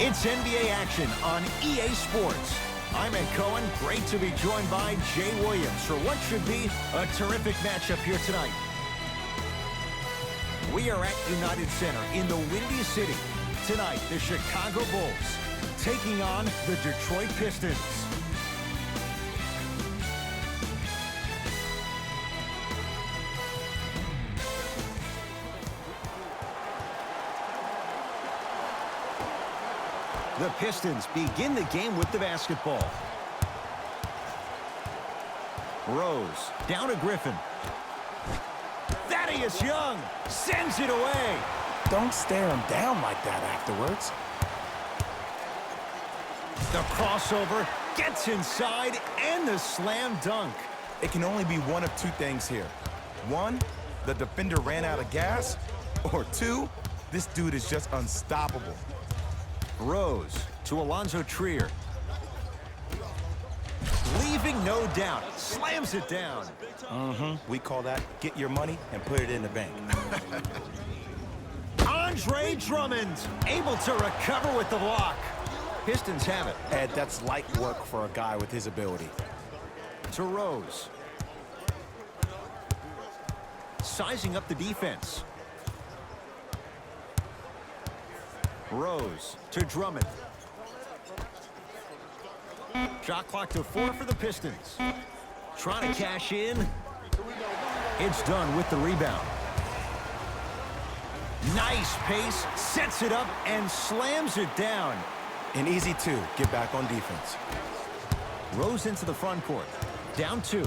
It's NBA action on EA Sports. I'm Ed Cohen. Great to be joined by Jay Williams for what should be a terrific matchup here tonight. We are at United Center in the Windy City. Tonight, the Chicago Bulls taking on the Detroit Pistons. The Pistons begin the game with the basketball. Rose, down to Griffin. Thaddeus Young sends it away. Don't stare him down like that afterwards. The crossover gets inside and the slam dunk. It can only be one of two things here. One, the defender ran out of gas. Or two, this dude is just unstoppable. Rose to Alonzo Trier. Leaving no doubt. Slams it down. We call that get your money and put it in the bank. Andre Drummond able to recover with the block. Pistons have it. Ed, that's light work for a guy with his ability. To Rose. Sizing up the defense. Rose to Drummond. Shot clock to 4 for the Pistons. Trying to cash in. It's done with the rebound. Nice pace, sets it up and slams it down. An easy two, get back on defense. Rose into the front court. Down 2.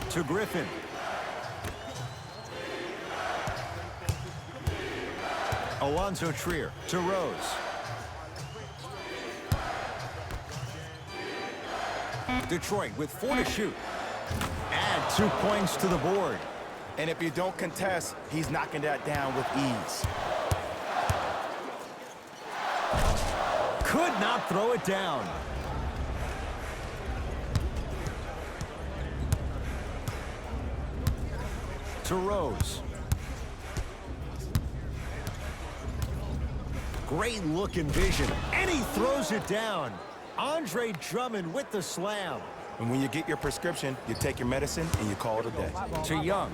To Griffin. Alonzo Trier to Rose. Detroit with 4 to shoot. Add 2 points to the board. And if you don't contest, he's knocking that down with ease. Could not throw it down. To Rose. Great look and vision, and he throws it down. Andre Drummond with the slam. And when you get your prescription, you take your medicine and you call it a day. To Young.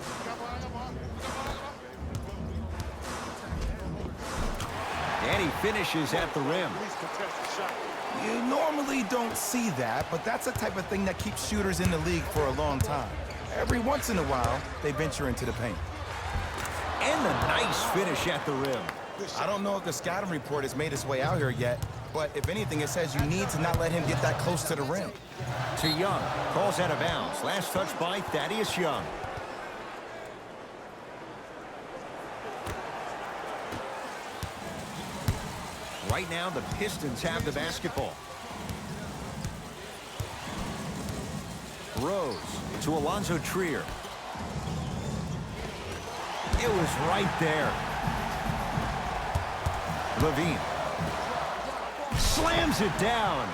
And he finishes at the rim. You normally don't see that, but that's the type of thing that keeps shooters in the league for a long time. Every once in a while, they venture into the paint. And the nice finish at the rim. I don't know if the scouting report has made its way out here yet, but if anything, it says you need to not let him get that close to the rim. To Young. Calls out of bounds. Last touch by Thaddeus Young. Right now, the Pistons have the basketball. Rose to Alonzo Trier. It was right there. Levine. Slams it down.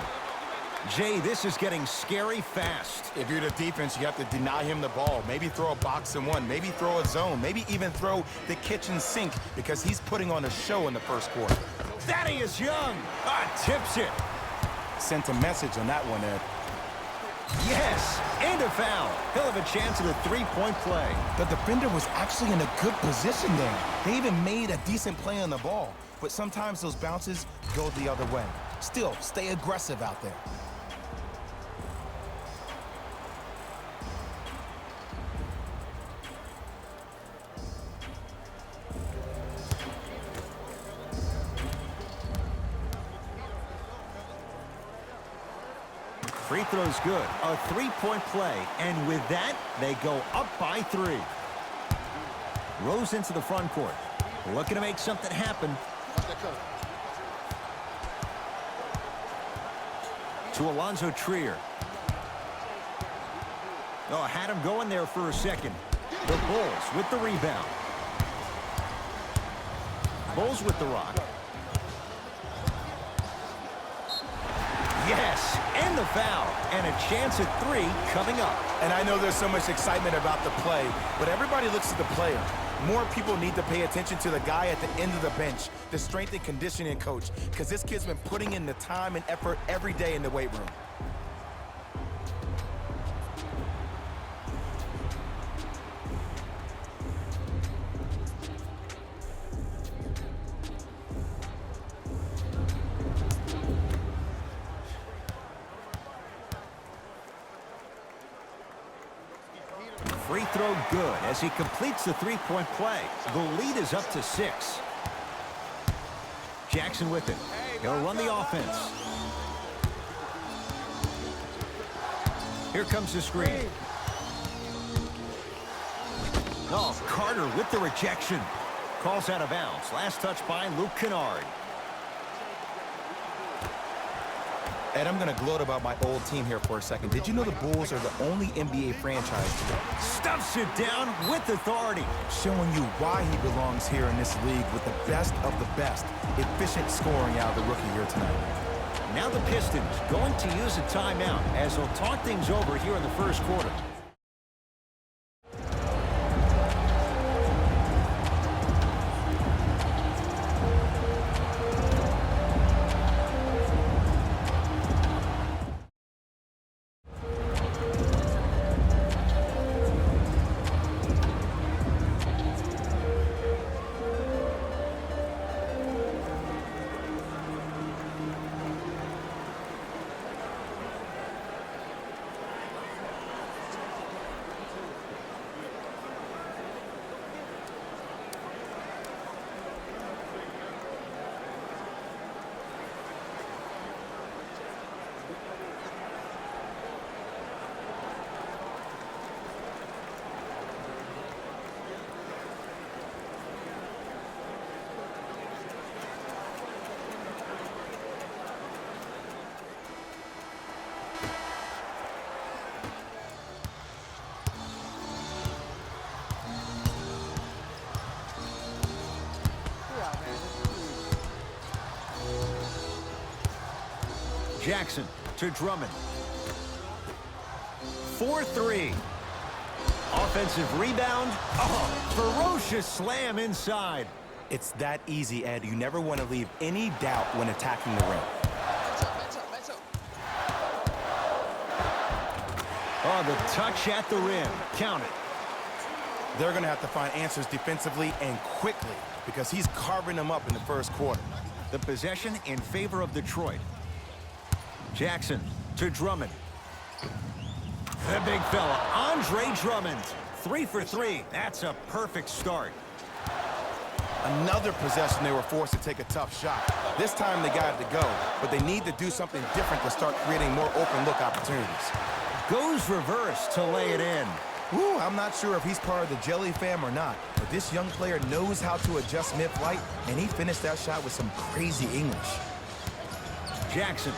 Jay, this is getting scary fast. If you're the defense, you have to deny him the ball. Maybe throw a box and one. Maybe throw a zone. Maybe even throw the kitchen sink because he's putting on a show in the first quarter. Thaddeus Young tips it. Sent a message on that one, Ed. Yes, and a foul. He'll have a chance at a 3-point play. The defender was actually in a good position there. They even made a decent play on the ball. But sometimes those bounces go the other way. Still, stay aggressive out there. Free throw's good. A 3-point play. And with that, they go up by 3. Rose into the front court. Looking to make something happen. To Alonzo Trier. Oh, had him going there for a second. The Bulls with the rebound. Bulls with the rock. Yes, and the foul. And a chance at 3 coming up. And I know there's so much excitement about the play, but everybody looks at the player. More people need to pay attention to the guy at the end of the bench, the strength and conditioning coach, because this kid's been putting in the time and effort every day in the weight room. Free throw good as he completes the three-point play. The lead is up to 6. Jackson with it. He'll run the offense. Here comes the screen. Oh, Carter with the rejection. Calls out of bounds. Last touch by Luke Kennard. Ed, I'm going to gloat about my old team here for a second. Did you know the Bulls are the only NBA franchise today? Stuffs it down with authority. Showing you why he belongs here in this league with the best of the best. Efficient scoring out of the rookie here tonight. Now the Pistons going to use a timeout as they'll talk things over here in the first quarter. Jackson to Drummond. 4-3. Offensive rebound. Oh, ferocious slam inside. It's that easy, Ed. You never want to leave any doubt when attacking the rim. Oh, the touch at the rim. Count it. They're going to have to find answers defensively and quickly because he's carving them up in the first quarter. The possession in favor of Detroit. Jackson to Drummond. The big fella, Andre Drummond. 3 for 3. That's a perfect start. Another possession they were forced to take a tough shot. This time they got it to go, but they need to do something different to start creating more open look opportunities. Goes reverse to lay it in. Woo, I'm not sure if he's part of the Jelly fam or not, but this young player knows how to adjust mid-flight, and he finished that shot with some crazy English. Jackson.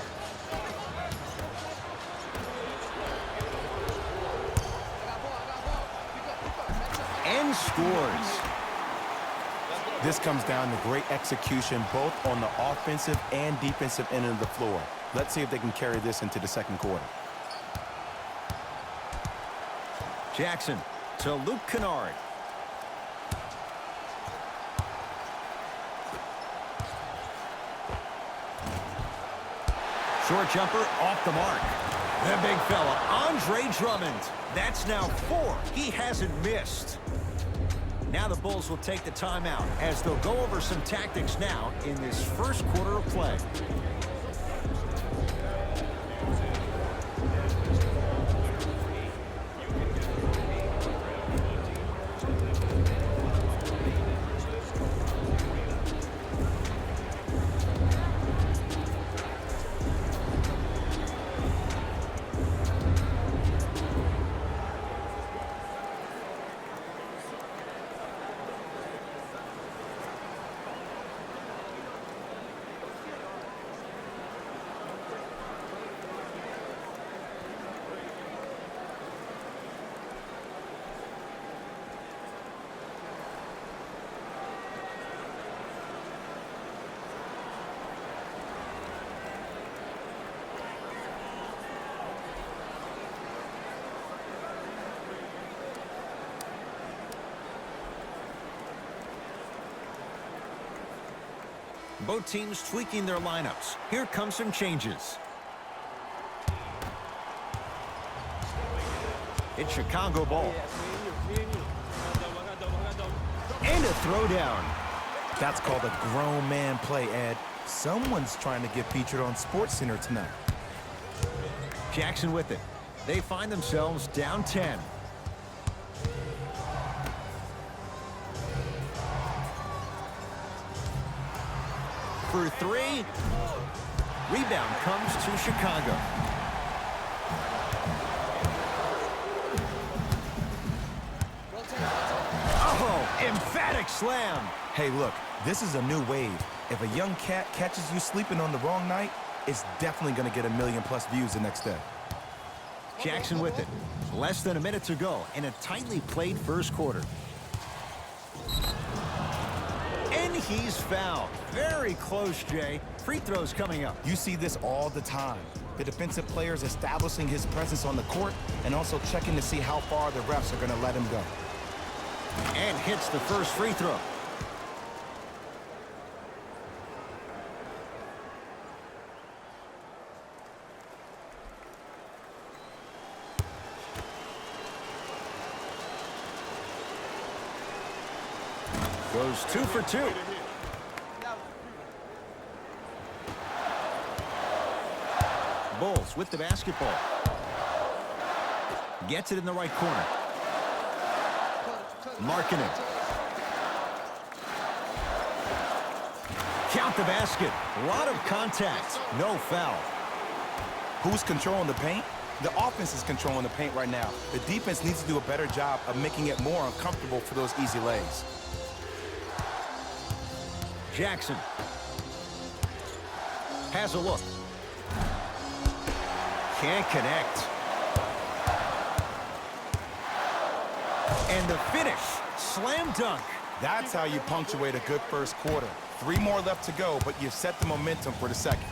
And scores. This comes down to great execution both on the offensive and defensive end of the floor. Let's see if they can carry this into the second quarter. Jackson to Luke Kennard. Short jumper off the mark. The big fella, Andre Drummond. That's now 4. He hasn't missed. Now the Bulls will take the timeout as they'll go over some tactics now in this first quarter of play. Both teams tweaking their lineups. Here come some changes. It's Chicago ball. And a throwdown. That's called a grown man play, Ed. Someone's trying to get featured on SportsCenter tonight. Jackson with it. They find themselves down 10. For three. Rebound comes to Chicago. Oh, emphatic slam. Hey, look, this is a new wave. If a young cat catches you sleeping on the wrong night, it's definitely going to get 1 million+ views the next day. Jackson with it. Less than a minute to go in a tightly played first quarter. And he's fouled. Very close, Jay. Free throws coming up. You see this all the time. The defensive players establishing his presence on the court and also checking to see how far the refs are going to let him go. And hits the first free throw. Goes 2 for 2. Bulls with the basketball. Gets it in the right corner. Marking it. Count the basket. A lot of contact. No foul. Who's controlling the paint? The offense is controlling the paint right now. The defense needs to do a better job of making it more uncomfortable for those easy lays. Jackson has a look. Can't connect. And the finish. Slam dunk. That's how you punctuate a good first quarter. 3 more left to go, but you've set the momentum for the second.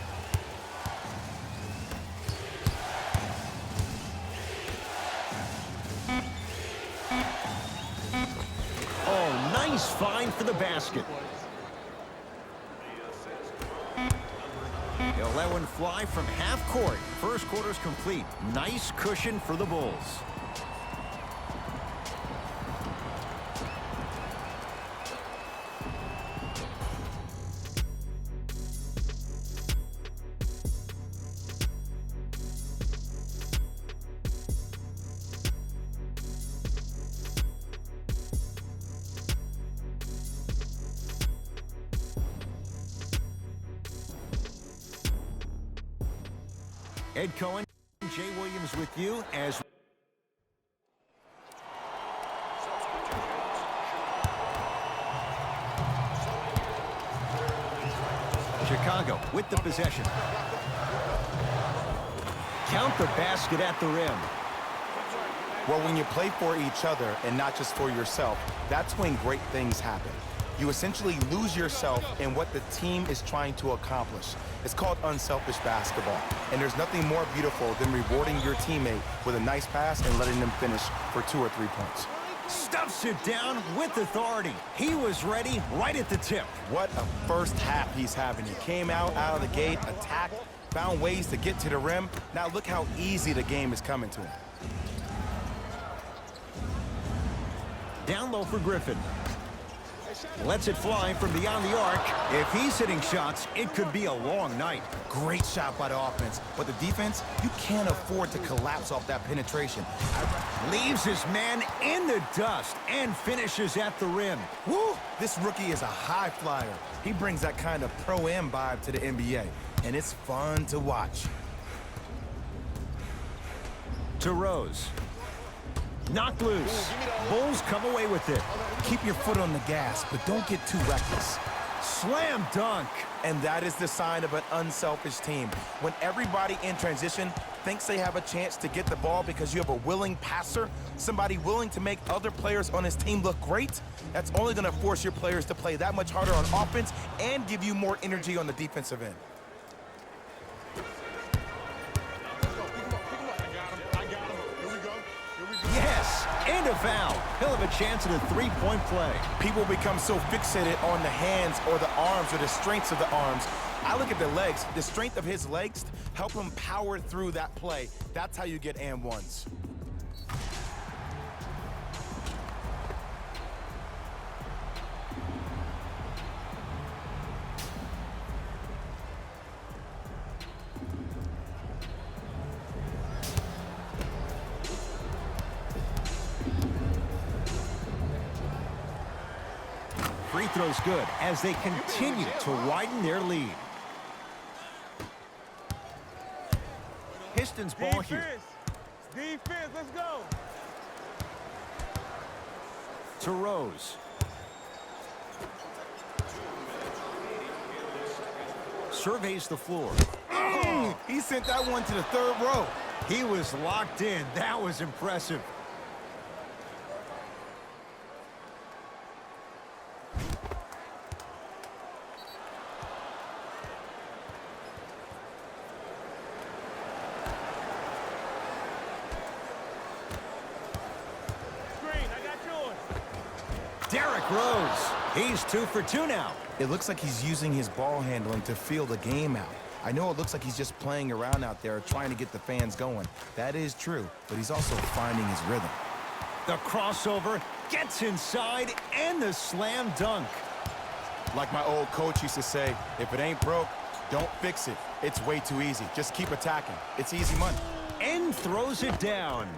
Oh, nice find for the basket. He'll let one fly from half court. First quarter's complete. Nice cushion for the Bulls. Ed Cohen, Jay Williams with you as Chicago with the possession. Count the basket at the rim. Well, when you play for each other and not just for yourself, that's when great things happen. You essentially lose yourself in what the team is trying to accomplish. It's called unselfish basketball. And there's nothing more beautiful than rewarding your teammate with a nice pass and letting them finish for 2 or 3 points. Stuffs it down with authority. He was ready right at the tip. What a first half he's having. He came out of the gate, attacked, found ways to get to the rim. Now look how easy the game is coming to him. Down low for Griffin. Lets it fly from beyond the arc. If he's hitting shots, it could be a long night. Great shot by the offense, but the defense, you can't afford to collapse off that penetration. Leaves his man in the dust and finishes at the rim. Woo! This rookie is a high flyer. He brings that kind of pro-am vibe to the NBA, and it's fun to watch. To Rose. Knocked loose. Bulls come away with it. Keep your foot on the gas, but don't get too reckless. Slam dunk. And that is the sign of an unselfish team. When everybody in transition thinks they have a chance to get the ball because you have a willing passer, somebody willing to make other players on his team look great, that's only going to force your players to play that much harder on offense and give you more energy on the defensive end. Yes, and a foul. He'll have a chance at a three-point play. People become so fixated on the hands or the arms or the strengths of the arms. I look at the legs. The strength of his legs help him power through that play. That's how you get and ones. Free throw's good as they continue to widen their lead. Pistons ball here. Defense, let's go. To Rose. Surveys the floor. He sent that one to the third row. He was locked in. That was impressive. Derrick Rose. He's 2 for 2 now. It looks like he's using his ball handling to feel the game out. I know it looks like he's just playing around out there trying to get the fans going. That is true, but he's also finding his rhythm. The crossover gets inside and the slam dunk. Like my old coach used to say, if it ain't broke, don't fix it. It's way too easy. Just keep attacking. It's easy money. And throws it down.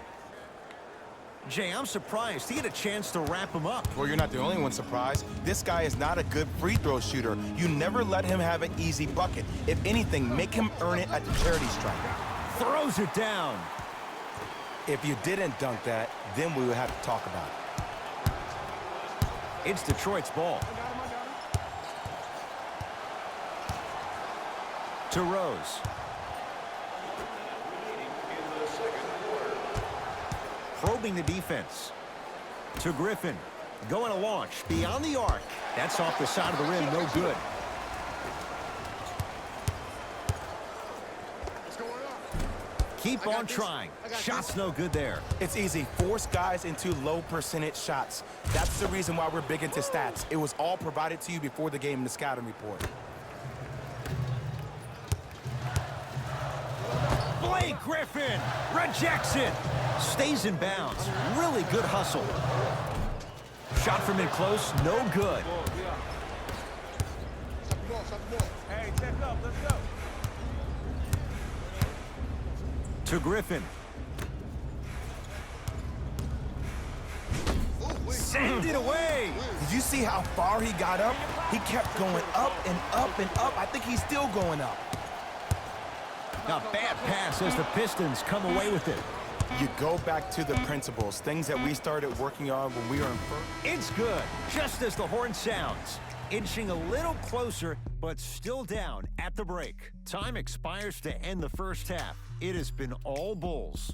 Jay, I'm surprised he had a chance to wrap him up. Well, you're not the only one surprised. This guy is not a good free throw shooter. You never let him have an easy bucket. If anything, make him earn it at the charity stripe. Throws it down. If you didn't dunk that, then we would have to talk about it. It's Detroit's ball. To Rose. Probing the defense. To Griffin. Going to launch beyond the arc. That's off the side of the rim. No good. Keep on trying. Shot's no good there. It's easy. Force guys into low percentage shots. That's the reason why we're big into stats. It was all provided to you before the game in the scouting report. Blake Griffin rejects it. Stays in bounds. Really good hustle. Shot from in close. No good. Hey, check up. Let's go. To Griffin. Send it away. Did you see how far he got up? He kept going up and up and up. I think he's still going up. A bad pass as the Pistons come away with it. You go back to the principles, things that we started working on when we were in first. It's good, just as the horn sounds. Inching a little closer, but still down at the break. Time expires to end the first half. It has been all Bulls.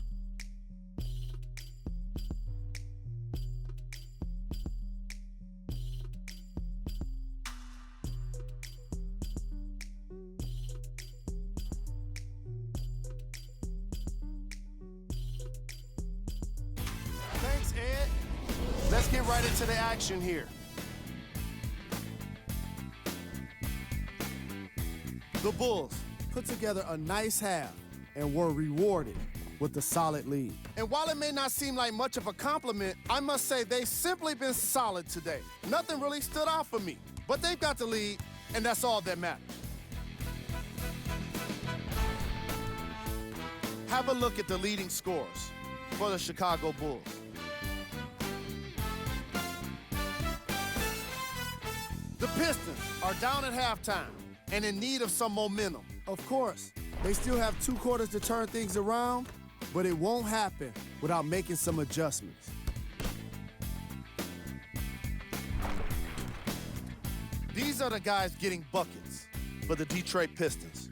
Thanks, Ed. Let's get right into the action here. The Bulls put together a nice half and were rewarded with a solid lead. And while it may not seem like much of a compliment, I must say they've simply been solid today. Nothing really stood out for me, but they've got the lead, and that's all that matters. Have a look at the leading scorers for the Chicago Bulls. The Pistons are down at halftime and in need of some momentum. Of course, they still have 2 quarters to turn things around, but it won't happen without making some adjustments. These are the guys getting buckets for the Detroit Pistons.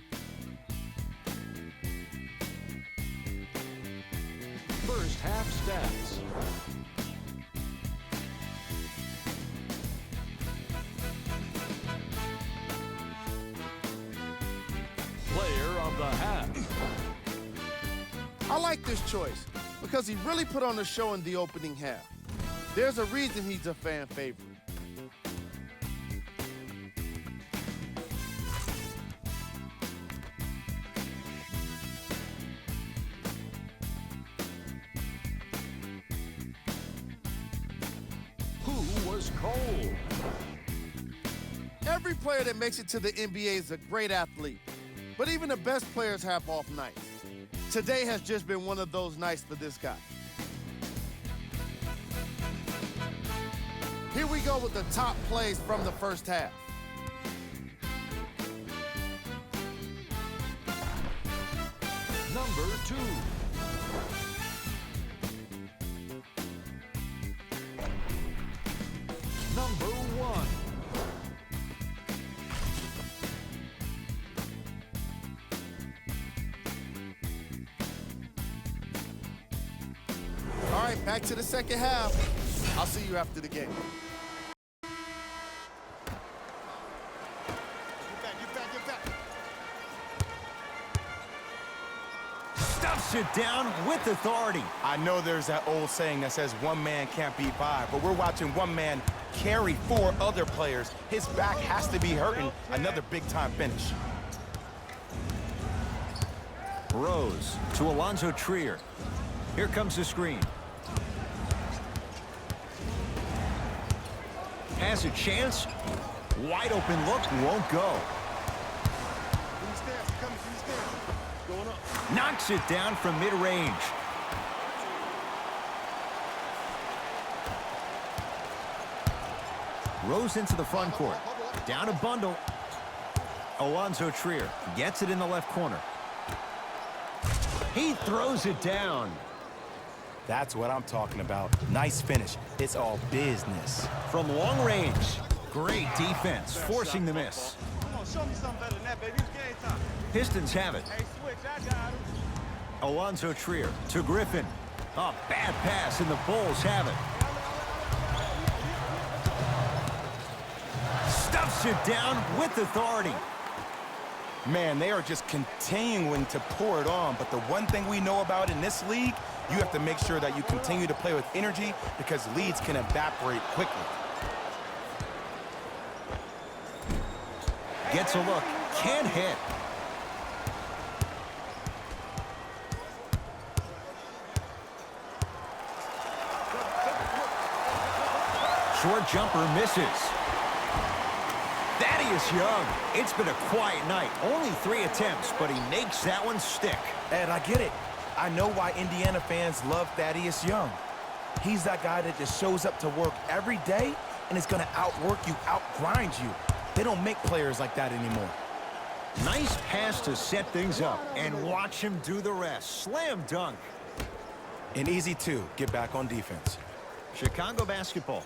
First half stats. Player of the half. I like this choice because he really put on the show in the opening half. There's a reason he's a fan favorite. Who was cold? Every player that makes it to the NBA is a great athlete, but even the best players have off nights. Today has just been one of those nights for this guy. Here we go with the top plays from the first half. Number 2. Number 1. All right, back to the second half. I'll see you after the game. Stuffs it down with authority. I know there's that old saying that says one man can't beat five, but we're watching one man carry 4 other players. His back has to be hurting. Another big-time finish. Rose to Alonzo Trier. Here comes the screen. Has a chance. Wide open look, won't go. Knocks it down from mid-range. Rose into the front court. Down a bundle. Alonzo Trier gets it in the left corner. He throws it down. That's what I'm talking about. Nice finish. It's all business. From long range. Great defense, forcing the miss. Come on, show me something better than that, baby. It's game time. Pistons have it. Hey, switch, I got him. Alonzo Trier to Griffin. A bad pass, and the Bulls have it. Stuffs it down with authority. Man, they are just continuing to pour it on, but the one thing we know about in this league, you have to make sure that you continue to play with energy because leads can evaporate quickly. Gets a look, can't hit. Short jumper misses. Thaddeus Young. It's been a quiet night. Only 3 attempts, but he makes that one stick. And I get it. I know why Indiana fans love Thaddeus Young. He's that guy that just shows up to work every day and is going to outwork you, outgrind you. They don't make players like that anymore. Nice pass to set things up, and watch him do the rest. Slam dunk. And easy, too. Get back on defense. Chicago basketball.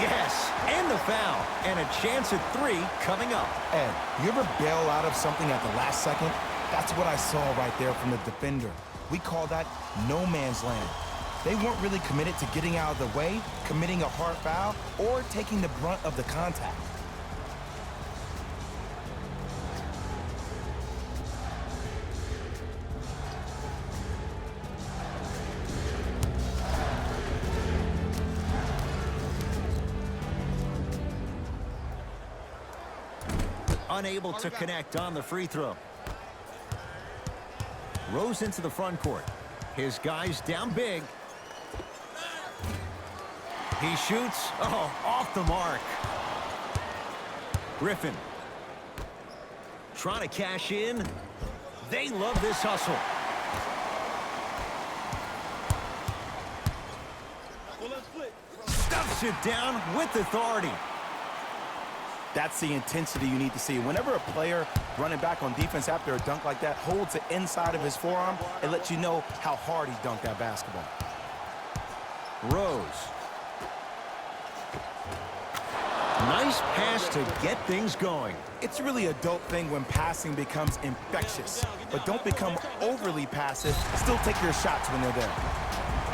Yes, and the foul, and a chance at 3 coming up. Ed, you ever bail out of something at the last second? That's what I saw right there from the defender. We call that no man's land. They weren't really committed to getting out of the way, committing a hard foul, or taking the brunt of the contact. Unable to connect on the free throw. Rose into the front court. His guys down big. He shoots. Oh, off the mark. Griffin. Trying to cash in. They love this hustle. Stuffs it down with authority. That's the intensity you need to see. Whenever a player running back on defense after a dunk like that holds the inside of his forearm, it lets you know how hard he dunked that basketball. Rose. Nice pass to get things going. It's really a dope thing when passing becomes infectious, but don't become overly passive. Still take your shots when they're there.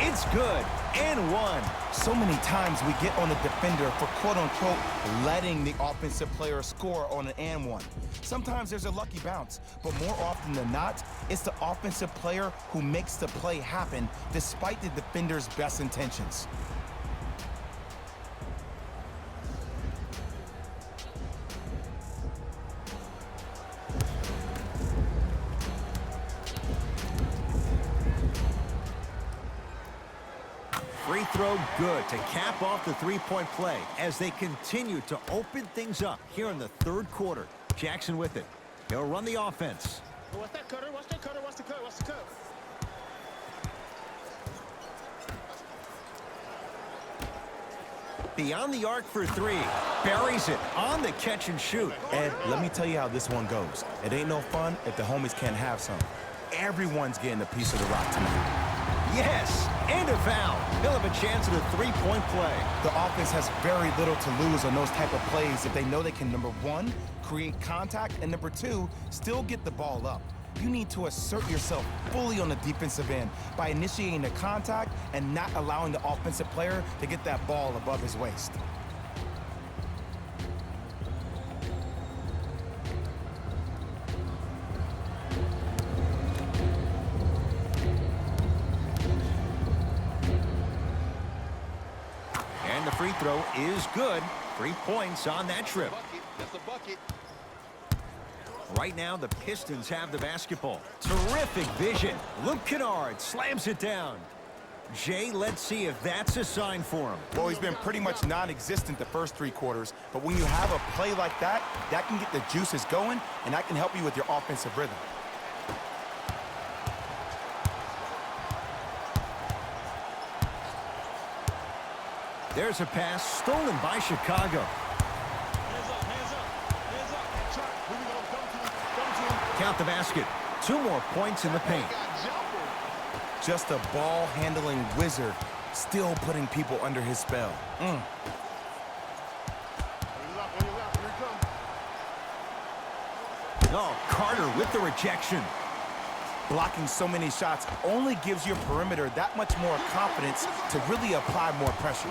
It's good. And one. So many times we get on the defender for quote-unquote letting the offensive player score on an and one. Sometimes there's a lucky bounce, but more often than not, it's the offensive player who makes the play happen despite the defender's best intentions. Free throw good to cap off the three-point play as they continue to open things up here in the third quarter. Jackson with it. He'll run the offense. What's that cutter? What's that cutter? What's the cut? What's the cut? Beyond the arc for three. Buries it on the catch and shoot. And let me tell you how this one goes. It ain't no fun if the homies can't have some. Everyone's getting a piece of the rock tonight. Yes, and a foul. He'll have a chance at a three-point play. The offense has very little to lose on those type of plays if they know they can, number one, create contact, and number two, still get the ball up. You need to assert yourself fully on the defensive end by initiating the contact and not allowing the offensive player to get that ball above his waist. And the free throw is good. 3 points on that trip. That's a bucket. Right now, the Pistons have the basketball. Terrific vision. Luke Kennard slams it down. Jay, let's see if that's a sign for him. Well, he's been pretty much non-existent the first 3 quarters, but when you have a play like that, that can get the juices going, and that can help you with your offensive rhythm. There's a pass stolen by Chicago. Hands up, hands up, hands up. Try. Here we go. Come to him. Count the basket. 2 more points in the paint. Just a ball-handling wizard, still putting people under his spell. On your left, here he comes. Oh, Carter with the rejection. Blocking so many shots only gives your perimeter that much more confidence to really apply more pressure.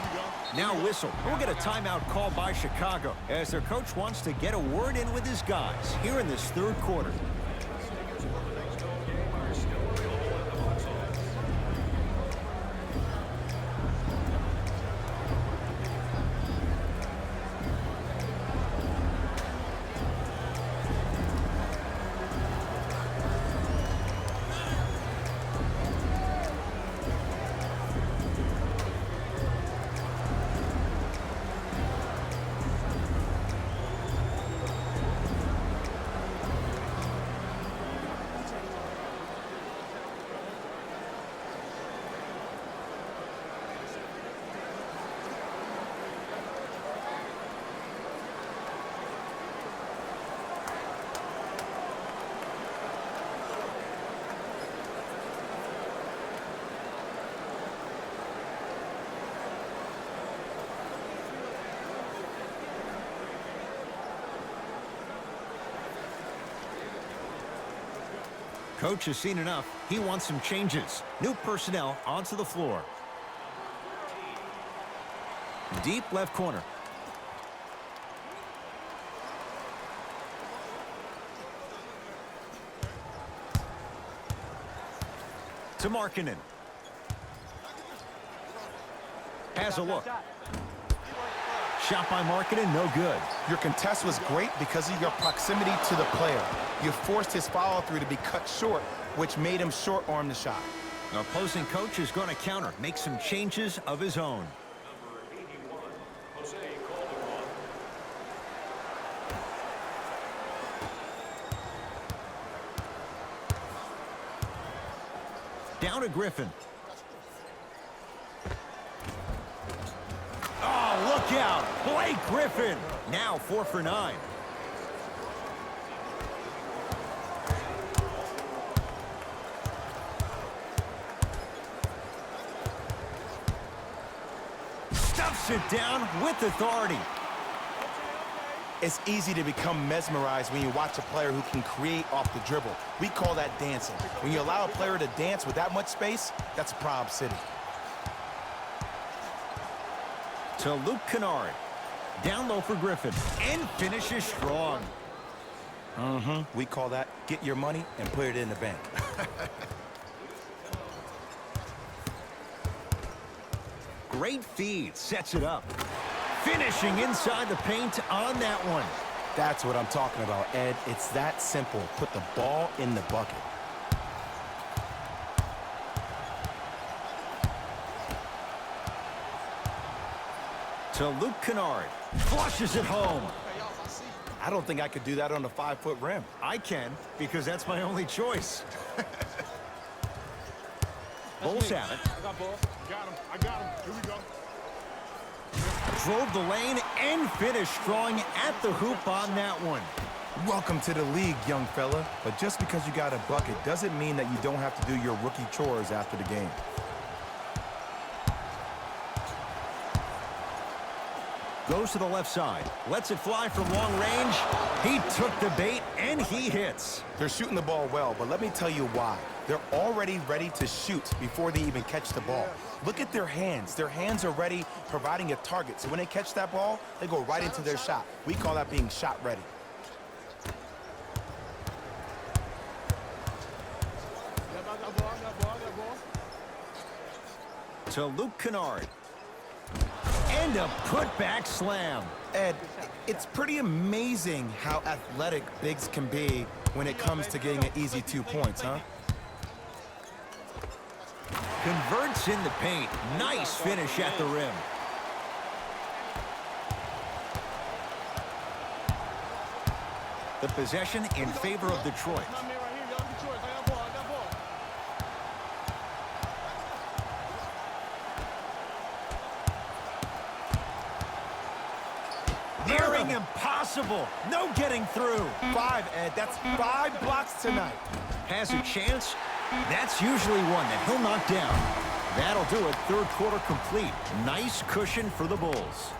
Now whistle. We'll get a timeout called by Chicago as their coach wants to get a word in with his guys here in this third quarter. Coach has seen enough. He wants some changes. New personnel onto the floor. Deep left corner. To Markkanen. Has a look. Shot by Markkanen, no good. Your contest was great because of your proximity to the player. You forced his follow-through to be cut short, which made him short-arm the shot. The opposing coach is going to counter, make some changes of his own. Down to Griffin. Oh, look out. Blake Griffin. Now 4 for 9. Stuffs it down with authority. It's easy to become mesmerized when you watch a player who can create off the dribble. We call that dancing. When you allow a player to dance with that much space, that's Prob City. To Luke Kennard. Down low for Griffin. And finishes strong. We call that get your money and put it in the bank. Great feed. Sets it up. Finishing inside the paint on that one. That's what I'm talking about, Ed. It's that simple. Put the ball in the bucket. To Luke Kennard. Flushes it home. I don't think I could do that on a 5-foot rim. I can, because that's my only choice. Bulls have it. I got ball. Got him. I got him. Here we go. Drove the lane and finished strong at the hoop on that one. Welcome to the league, young fella. But just because you got a bucket doesn't mean that you don't have to do your rookie chores after the game. Goes to the left side. Lets it fly from long range. He took the bait, and he hits. They're shooting the ball well, but let me tell you why. They're already ready to shoot before they even catch the ball. Look at their hands. Their hands are ready, providing a target. So when they catch that ball, they go right into their shot. We call that being shot ready. I got ball. To Luke Kennard. And a putback slam. Ed, it's pretty amazing how athletic bigs can be when it comes to getting an easy 2 points, huh? Converts in the paint. Nice finish at the rim. The possession in favor of Detroit. My man right here, y'all. Detroit. I got ball. Nearing impossible. No getting through. 5, Ed. That's 5 blocks tonight. Has a chance. That's usually one that he'll knock down. That'll do it. Third quarter complete. Nice cushion for the Bulls.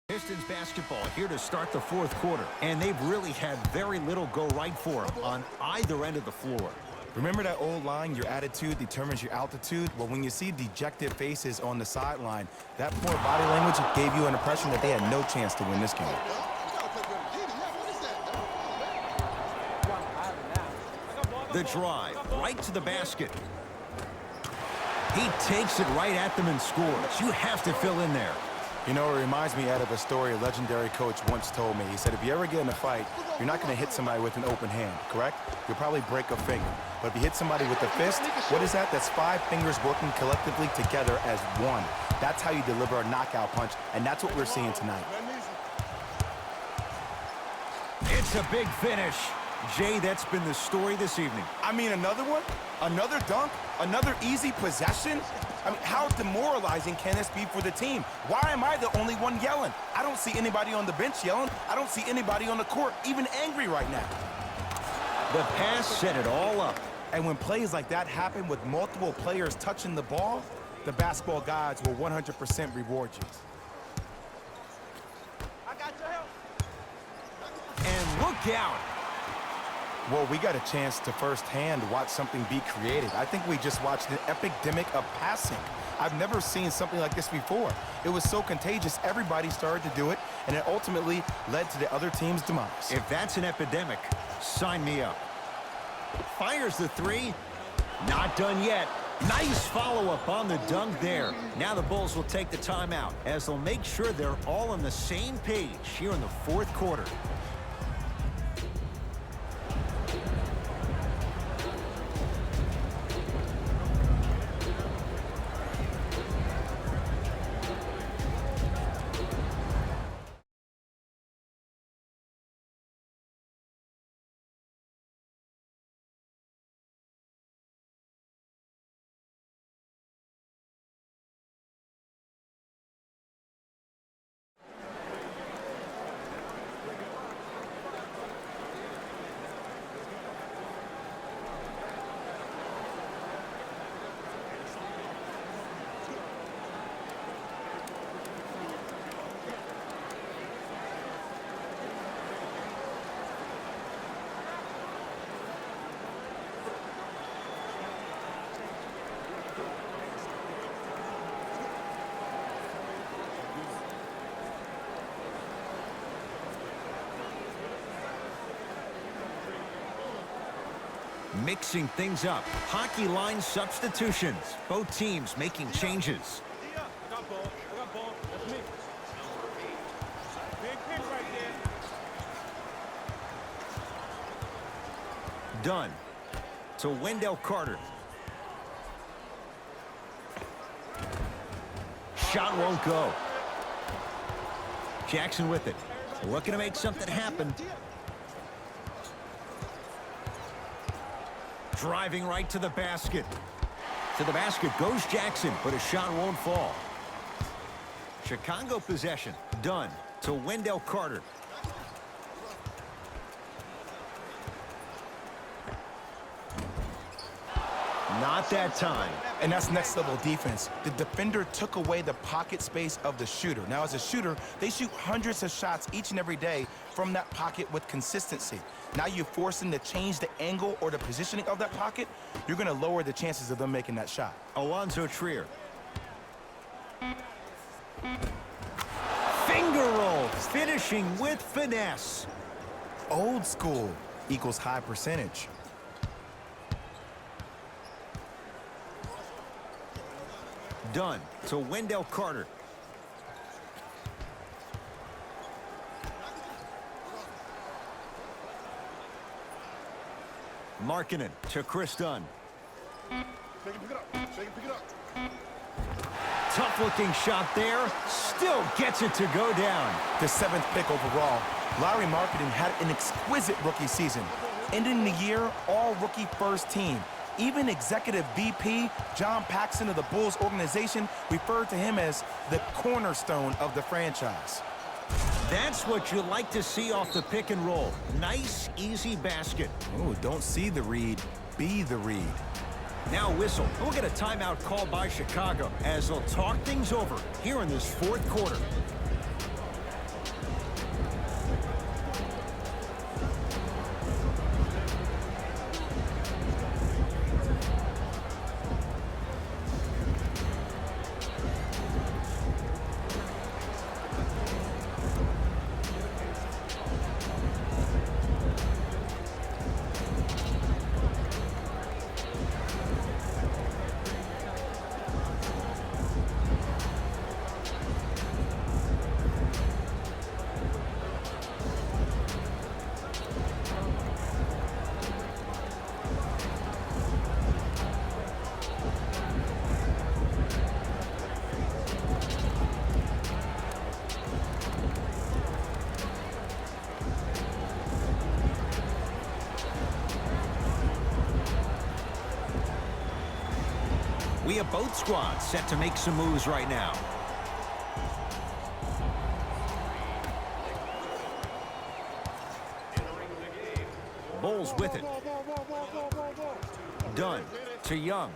Pistons basketball here to start the fourth quarter, and they've really had very little go right for them on either end of the floor. Remember that old line, your attitude determines your altitude? Well, when you see dejected faces on the sideline, that poor body language gave you an impression that they had no chance to win this game. The drive, right to the basket. He takes it right at them and scores. You have to fill in there. You know, it reminds me, Ed, of a story a legendary coach once told me. He said, if you ever get in a fight, you're not going to hit somebody with an open hand, correct? You'll probably break a finger. But if you hit somebody with a fist, what is that? That's 5 fingers working collectively together as one. That's how you deliver a knockout punch, and that's what we're seeing tonight. It's a big finish. Jay, that's been the story this evening. I mean, another one? Another dunk? Another easy possession? I mean, how demoralizing can this be for the team? Why am I the only one yelling? I don't see anybody on the bench yelling. I don't see anybody on the court even angry right now. The pass set it all up. And when plays like that happen with multiple players touching the ball, the basketball gods will 100% reward you. I got your help. And look out. Well, we got a chance to firsthand watch something be created. I think we just watched an epidemic of passing. I've never seen something like this before. It was so contagious, everybody started to do it, and it ultimately led to the other team's demise. If that's an epidemic, sign me up. Fires the three. Not done yet. Nice follow-up on the dunk there. Now the Bulls will take the timeout as they'll make sure they're all on the same page here in the fourth quarter. Mixing things up. Hockey line substitutions. Both teams making changes. I got ball. I got ball. That's me. Big pick right there. Dunn to Wendell Carter. Shot won't go. Jackson with it. Looking to make something happen. Driving right to the basket. To the basket goes Jackson, but his shot won't fall. Chicago possession. Dunn to Wendell Carter. Not that time. And that's next level defense. The defender took away the pocket space of the shooter. Now, as a shooter, they shoot hundreds of shots each and every day from that pocket with consistency. Now you force them to change the angle or the positioning of that pocket, you're going to lower the chances of them making that shot. Alonzo Trier. Finger roll, finishing with finesse. Old school equals high percentage. Dunn to Wendell Carter. Markkanen to Chris Dunn. Shake it, pick it up. Shake it, pick it up. Tough-looking shot there. Still gets it to go down. The 7th pick overall, Larry Markkanen had an exquisite rookie season. Ending the year, all-rookie first team. Even executive VP John Paxson of the Bulls organization referred to him as the cornerstone of the franchise. That's what you like to see off the pick and roll. Nice, easy basket. Oh, don't see the read, be the read. Now whistle. We'll get a timeout called by Chicago as they'll talk things over here in this 4th quarter. We have both squads set to make some moves right now. Bulls with it. Dunn to Young.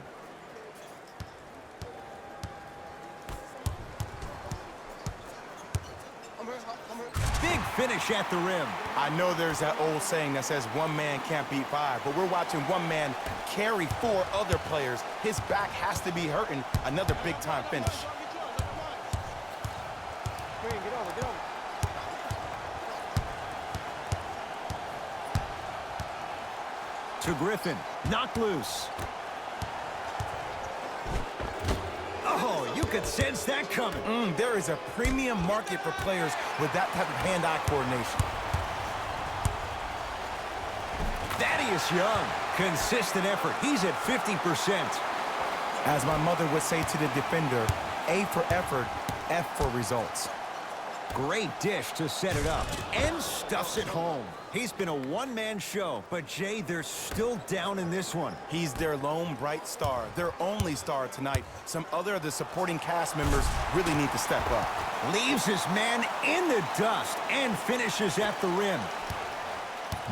Big finish at the rim. I know there's that old saying that says one man can't beat 5, but we're watching one man carry 4 other players. His back has to be hurting. Another big-time finish. To Griffin. Knocked loose. Oh, you could sense that coming. There is a premium market for players with that type of hand-eye coordination. Thaddeus Young. Consistent effort. He's at 50%. As my mother would say to the defender, A for effort, F for results. Great dish to set it up. And stuffs it home. He's been a one-man show, but Jay, they're still down in this one. He's their lone bright star, their only star tonight. Some other of the supporting cast members really need to step up. Leaves his man in the dust and finishes at the rim.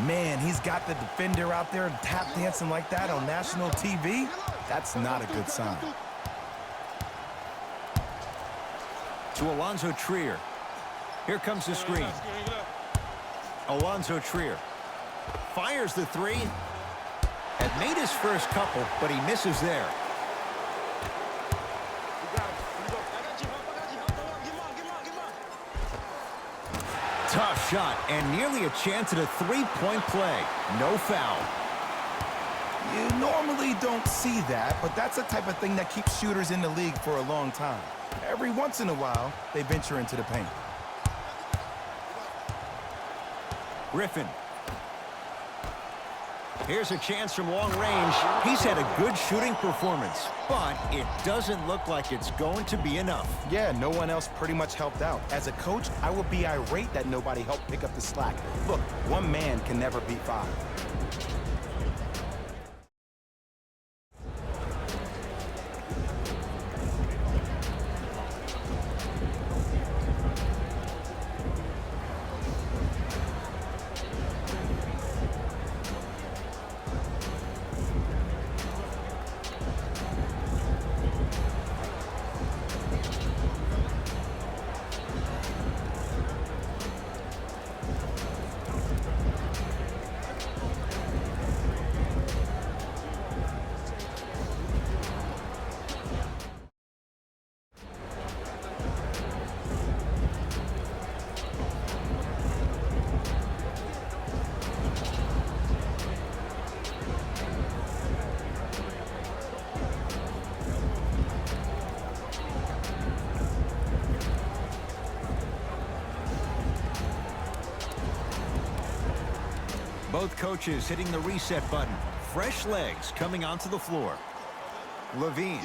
Man, he's got the defender out there tap dancing like that on national TV. That's not a good sign. To Alonzo Trier. Here comes the screen. Alonzo Trier fires the 3. Had made his first couple, but he misses there. Tough shot and nearly a chance at a 3-point play. No foul. normally don't see that, but that's the type of thing that keeps shooters in the league for a long time. Every once in a while, they venture into the paint. Griffin. Here's a chance from long range. He's had a good shooting performance, but it doesn't look like it's going to be enough. Yeah, no one else pretty much helped out. As a coach, I would be irate that nobody helped pick up the slack. Look, one man can never beat five. Both coaches hitting the reset button. Fresh legs coming onto the floor. Levine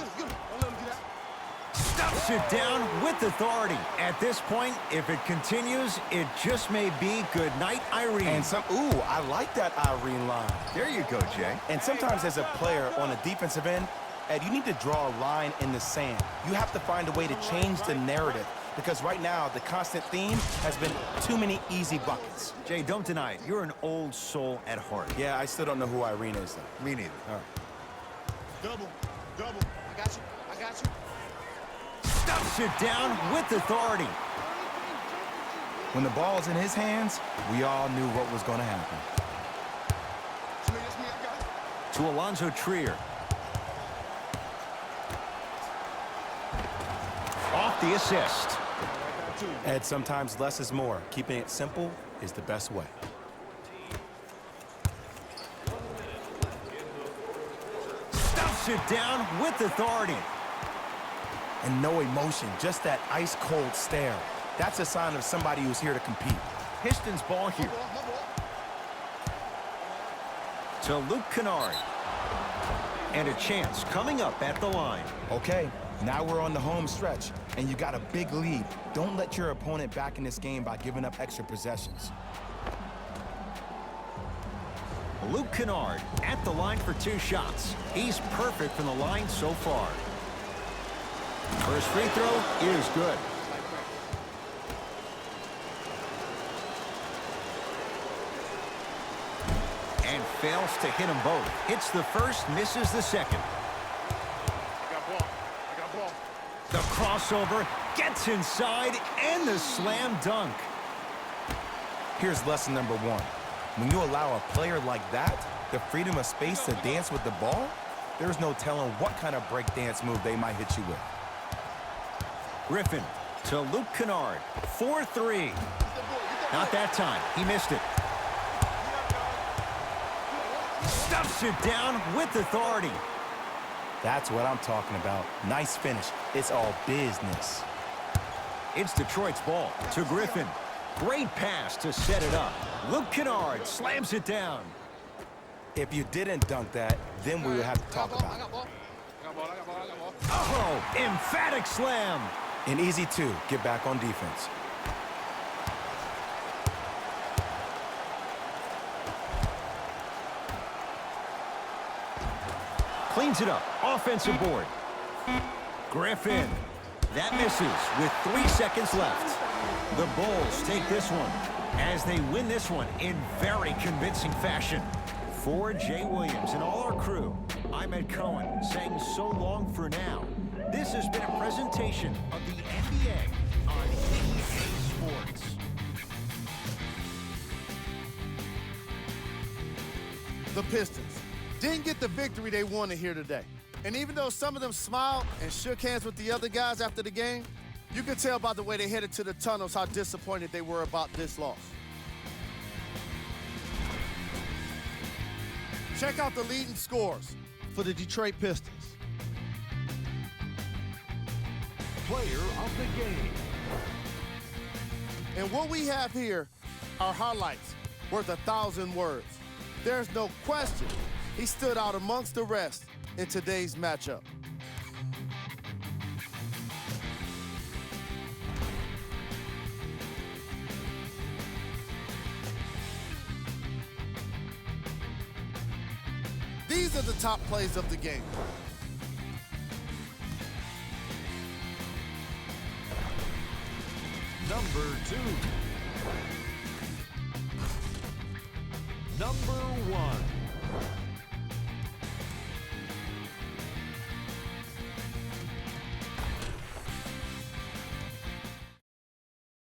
stuffs it down with authority. At this point, if it continues, it just may be good night, Irene. And ooh, I like that Irene line. There you go, Jay. And sometimes as a player on a defensive end, Ed, you need to draw a line in the sand. You have to find a way to change the narrative. Because right now, the constant theme has been too many easy buckets. Jay, don't deny it. You're an old soul at heart. Yeah, I still don't know who Irene is, though. Me neither. All right. Double. I got you. Stuffs it down with authority. When the ball's in his hands, we all knew what was going to happen. That's me, I got it. To Alonzo Trier. Off the assist. Ed, sometimes less is more. Keeping it simple is the best way. Stuffs it down with authority. And no emotion, just that ice-cold stare. That's a sign of somebody who's here to compete. Pistons ball here. To Luke Kennard. And a chance coming up at the line. Okay, now we're on the home stretch, and you got a big lead. Don't let your opponent back in this game by giving up extra possessions. Luke Kennard at the line for 2 shots. He's perfect from the line so far. First free throw is good. And fails to hit them both. Hits the first, misses the second. I got ball. The crossover gets inside and the slam dunk. Here's lesson number 1. When you allow a player like that the freedom of space to dance with the ball, there's no telling what kind of breakdance move they might hit you with. Griffin to Luke Kennard. 4-3. Not that time. He missed it. Stuffs it down with authority. That's what I'm talking about. Nice finish. It's all business. It's Detroit's ball to Griffin. Great pass to set it up. Luke Kennard slams it down. If you didn't dunk that, then we would have to talk about it. I got ball. Oh, emphatic slam. And easy, too. Get back on defense. Cleans it up. Offensive board. Griffin. That misses with 3 seconds left. The Bulls take this one as they win this one in very convincing fashion. For Jay Williams and all our crew, I'm Ed Cohen saying so long for now. This has been a presentation of the NBA on EA Sports. The Pistons didn't get the victory they wanted here today. And even though some of them smiled and shook hands with the other guys after the game, you could tell by the way they headed to the tunnels how disappointed they were about this loss. Check out the leading scorers. for the Detroit Pistons. Player of the game. And what we have here are highlights worth 1,000 words. There's no question he stood out amongst the rest in today's matchup. These are the top plays of the game. Number 2. Number 1.